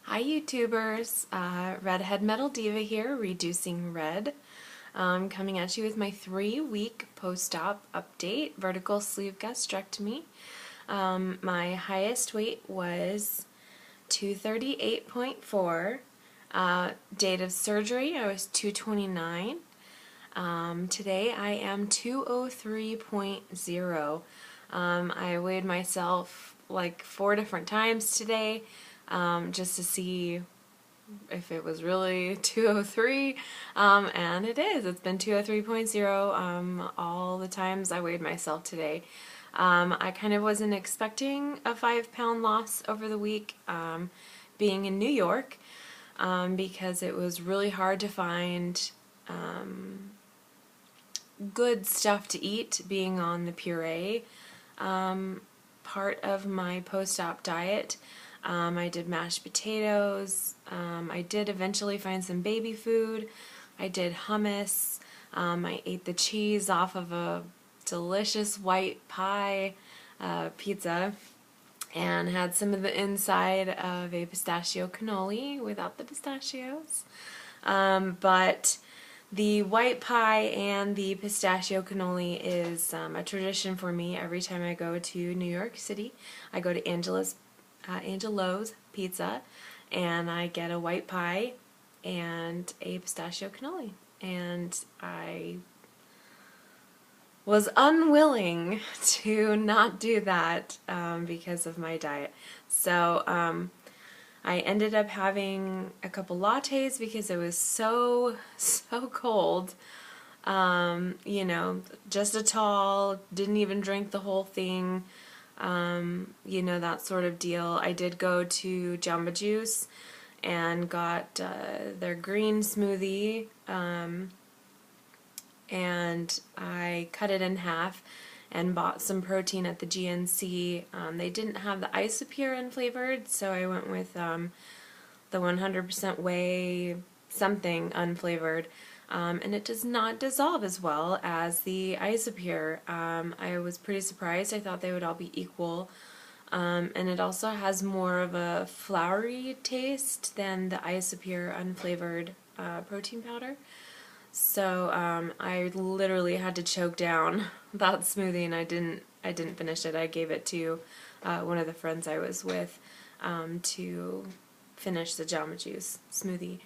Hi YouTubers, Redhead Metal Diva here, reducing red. Coming at you with my 3-week post-op update, vertical sleeve gastrectomy. My highest weight was 238.4. Date of surgery, I was 229. Today I am 203.0. I weighed myself like 4 different times today just to see if it was really 203, and it is. It's been 203.0 all the times I weighed myself today. I kind of wasn't expecting a 5-pound loss over the week, being in New York, because it was really hard to find good stuff to eat, being on the puree part of my post-op diet. I did mashed potatoes. I did eventually find some baby food. I did hummus. I ate the cheese off of a delicious white pie pizza and had some of the inside of a pistachio cannoli without the pistachios. But the white pie and the pistachio cannoli is a tradition for me every time I go to New York City. I go to Angelo's Pizza and I get a white pie and a pistachio cannoli. And I was unwilling to not do that because of my diet. So I ended up having a couple lattes because it was so cold. You know, just a tall, didn't even drink the whole thing, you know, that sort of deal. I did go to Jamba Juice and got their green smoothie, and I cut it in half and bought some protein at the GNC. They didn't have the Isopure unflavored, so I went with the 100% whey something unflavored, and it does not dissolve as well as the Isopure. I was pretty surprised. I thought they would all be equal, and it also has more of a floury taste than the Isopure unflavored protein powder. So I literally had to choke down that smoothie, and I didn't finish it. I gave it to one of the friends I was with to finish the Jamba Juice smoothie.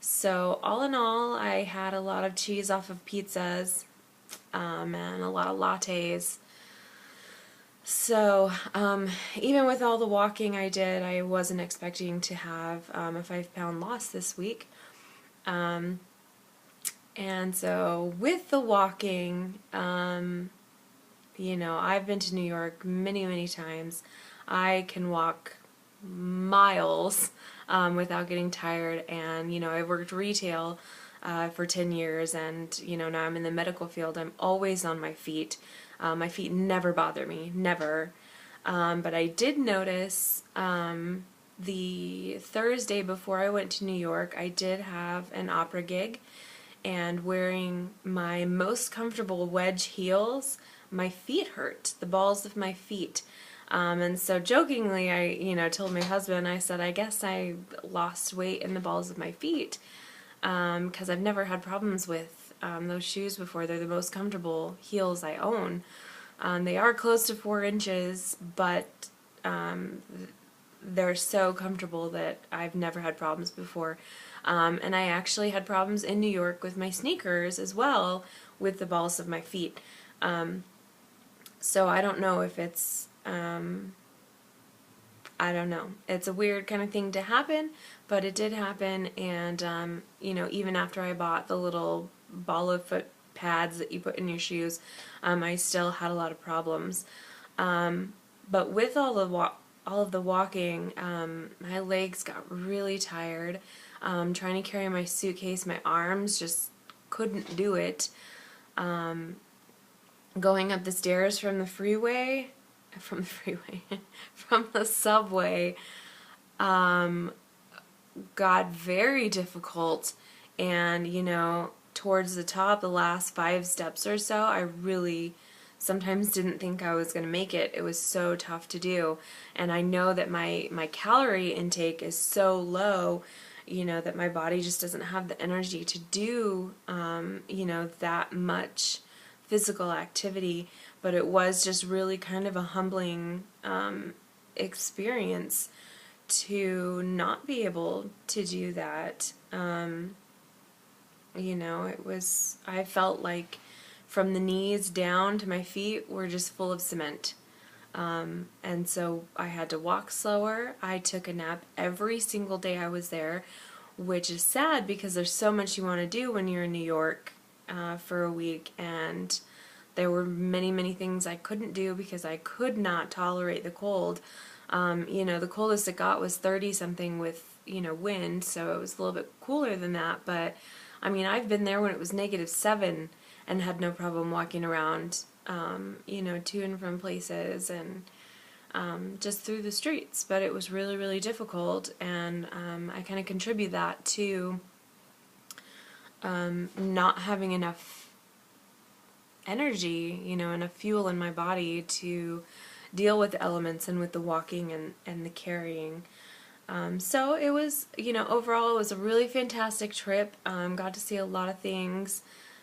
So all in all, I had a lot of cheese off of pizzas and a lot of lattes. So even with all the walking I did, I wasn't expecting to have a 5-pound loss this week. And so with the walking, you know, I've been to New York many times. I can walk miles without getting tired, and you know, I worked retail for 10 years, and you know, now I'm in the medical field. I'm always on my feet. My feet never bother me, never. But I did notice the Thursday before I went to New York, I did have an opera gig, and wearing my most comfortable wedge heels, my feet hurt, the balls of my feet. And so jokingly, I, you know, told my husband, I said, I guess I lost weight in the balls of my feet, because I've never had problems with those shoes before. They're the most comfortable heels I own. They are close to 4 inches, but they're so comfortable that I've never had problems before. And I actually had problems in New York with my sneakers as well, with the balls of my feet. So I don't know if it's, I don't know. It's a weird kind of thing to happen, but it did happen, and you know, even after I bought the little ball of foot pads that you put in your shoes, I still had a lot of problems. But with all of the walking, my legs got really tired. Trying to carry my suitcase, my arms just couldn't do it. Going up the stairs from the subway, got very difficult, and you know, towards the top, the last 5 steps or so, I really sometimes didn't think I was going to make it. It was so tough to do. And I know that my calorie intake is so low, you know, that my body just doesn't have the energy to do, you know, that much physical activity. But it was just really kind of a humbling experience to not be able to do that. You know, I felt like from the knees down to my feet were just full of cement. And so I had to walk slower. I took a nap every single day I was there, which is sad because there's so much you want to do when you're in New York for a week, and there were many, many things I couldn't do because I could not tolerate the cold. You know, the coldest it got was 30 something with, you know, wind, so it was a little bit cooler than that, but I mean, I've been there when it was -7 and had no problem walking around, you know, to and from places and just through the streets. But it was really, really difficult, and I kind of contribute that to not having enough energy, you know, enough fuel in my body to deal with the elements and with the walking and the carrying. So it was, you know, overall it was a really fantastic trip. Got to see a lot of things,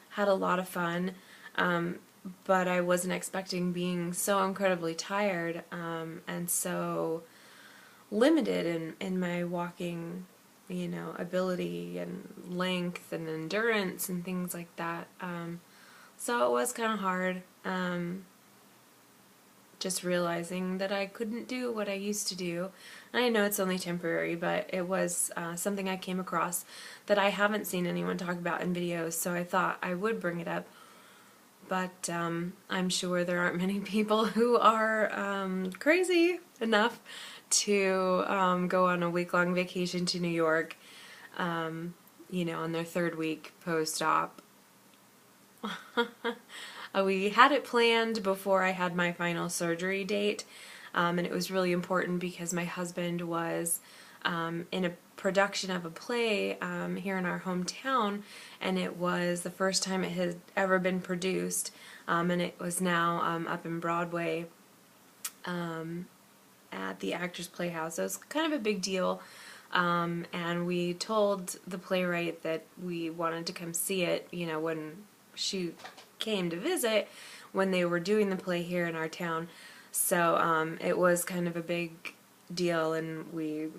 had a lot of fun, but I wasn't expecting being so incredibly tired and so limited in my walking, you know, ability and length and endurance and things like that. So it was kind of hard. Just realizing that I couldn't do what I used to do. And I know it's only temporary, but it was something I came across that I haven't seen anyone talk about in videos, so I thought I would bring it up. But I'm sure there aren't many people who are crazy enough to go on a week-long vacation to New York, you know, on their 3rd week post-op. We had it planned before I had my final surgery date, and it was really important because my husband was in a production of a play here in our hometown, and it was the first time it had ever been produced, and it was now up in Broadway at the Actors Playhouse. So it was kind of a big deal, and we told the playwright that we wanted to come see it, you know, when she came to visit, when they were doing the play here in our town. So it was kind of a big deal, and we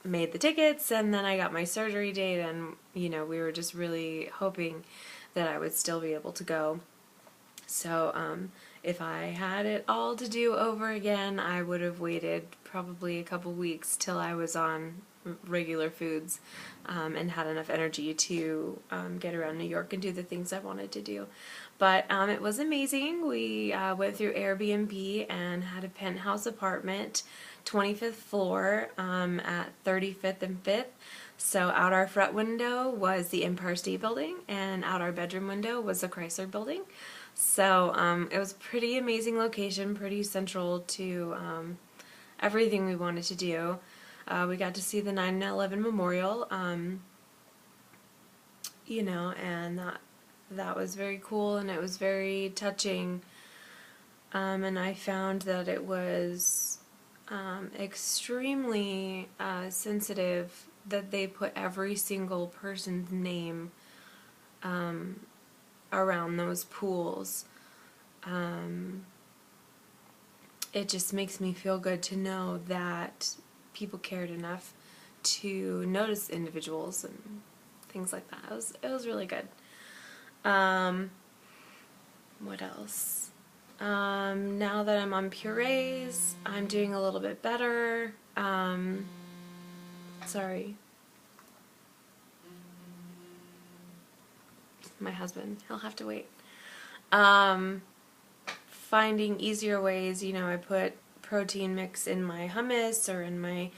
made the tickets, and then I got my surgery date, and you know, we were just really hoping that I would still be able to go. So if I had it all to do over again, I would have waited probably a couple weeks till I was on regular foods and had enough energy to get around New York and do the things I wanted to do. But it was amazing. We went through Airbnb and had a penthouse apartment, 25th floor at 35th and 5th. So out our front window was the Empire State Building, and out our bedroom window was the Chrysler Building. So it was a pretty amazing location, pretty central to everything we wanted to do. We got to see the 9/11 Memorial, you know, and that was very cool, and it was very touching. And I found that it was extremely sensitive that they put every single person's name around those pools. It just makes me feel good to know that people cared enough to notice individuals and things like that. It was really good. What else? Now that I'm on purees, I'm doing a little bit better. Sorry. My husband, he'll have to wait. Finding easier ways, you know, I put protein mix in my hummus or in my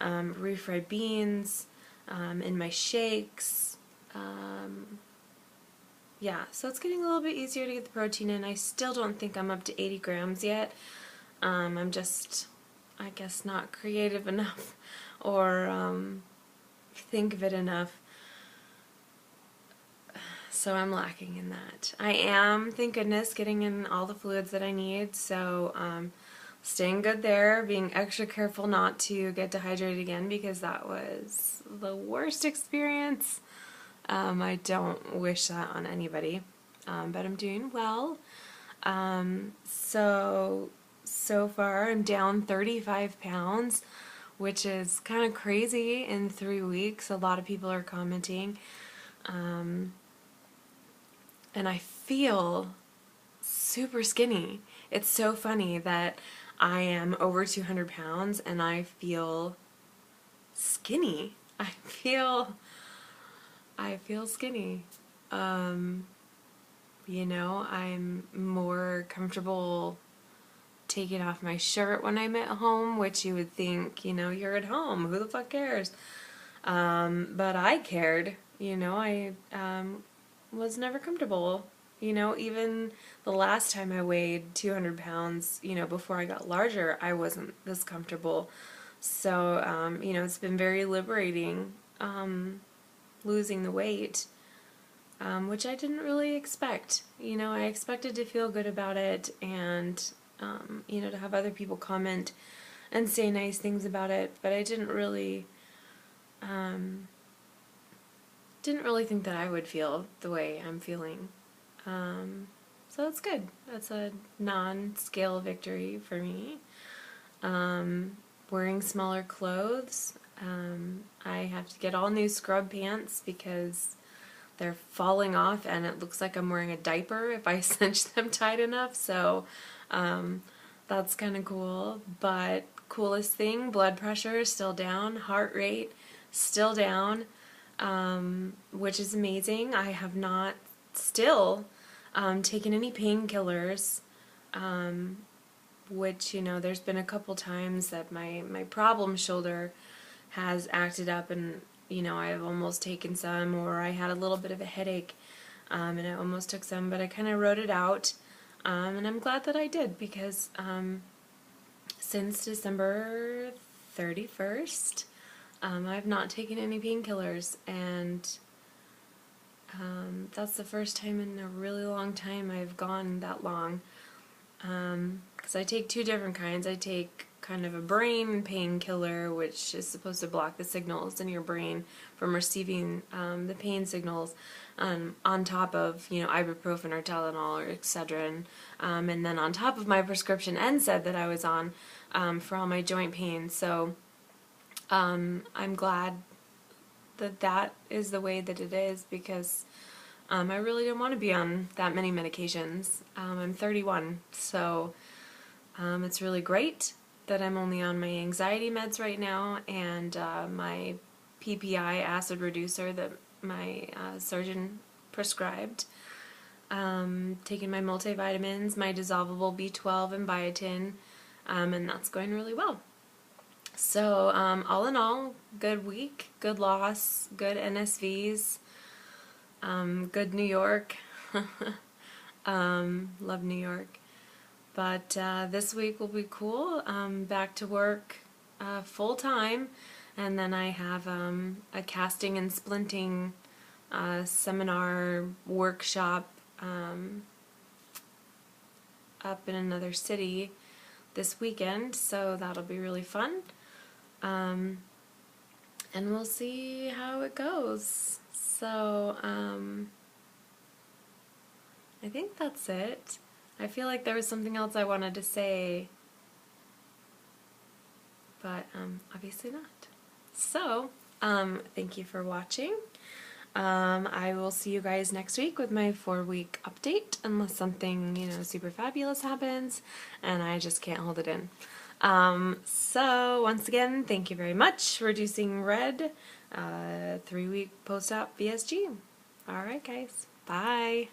refried beans, in my shakes. Yeah, so it's getting a little bit easier to get the protein in. I still don't think I'm up to 80 grams yet. I'm just, I guess, not creative enough or think of it enough. So I'm lacking in that. I am, thank goodness, getting in all the fluids that I need, so staying good there, being extra careful not to get dehydrated again because that was the worst experience. I don't wish that on anybody, but I'm doing well. So far I'm down 35 pounds, which is kind of crazy in 3 weeks. A lot of people are commenting. And I feel super skinny. It's so funny that I am over 200 pounds and I feel skinny. I feel skinny. You know, I'm more comfortable taking off my shirt when I'm at home, which you would think, you know, you're at home, who the fuck cares? But I cared, you know, I was never comfortable. You know, even the last time I weighed 200 pounds, you know, before I got larger, I wasn't this comfortable. So, you know, it's been very liberating, losing the weight, which I didn't really expect. You know, I expected to feel good about it and, you know, to have other people comment and say nice things about it, but I didn't really think that I would feel the way I'm feeling. So it's good. That's a non-scale victory for me. Wearing smaller clothes. I have to get all new scrub pants because they're falling off and it looks like I'm wearing a diaper if I cinch them tight enough. So that's kind of cool. But coolest thing, blood pressure is still down, heart rate still down. Which is amazing. I have not still taken any painkillers, which, you know, there's been a couple times that my problem shoulder has acted up and, you know, I've almost taken some, or I had a little bit of a headache and I almost took some, but I kind of wrote it out, and I'm glad that I did because since December 31st, I've not taken any painkillers, and that's the first time in a really long time I've gone that long. Because I take two different kinds. I take kind of a brain painkiller, which is supposed to block the signals in your brain from receiving the pain signals, on top of, you know, ibuprofen or Tylenol or Excedrin, and then on top of my prescription NSAID that I was on for all my joint pain. So I'm glad that that is the way that it is because I really don't want to be on that many medications. I'm 31, so it's really great that I'm only on my anxiety meds right now and my PPI acid reducer that my surgeon prescribed. Taking my multivitamins, my dissolvable B12 and biotin, and that's going really well. So, all in all, good week, good loss, good NSVs, good New York. Love New York. But this week will be cool. Back to work full time, and then I have a casting and splinting seminar workshop up in another city this weekend, so that'll be really fun. And we'll see how it goes. So, I think that's it. I feel like there was something else I wanted to say, but obviously not. So, thank you for watching. I will see you guys next week with my 4-week update, unless something, you know, super fabulous happens and I just can't hold it in. So once again, thank you very much. Reducing Red, 3-week post-op VSG. Alright guys, bye.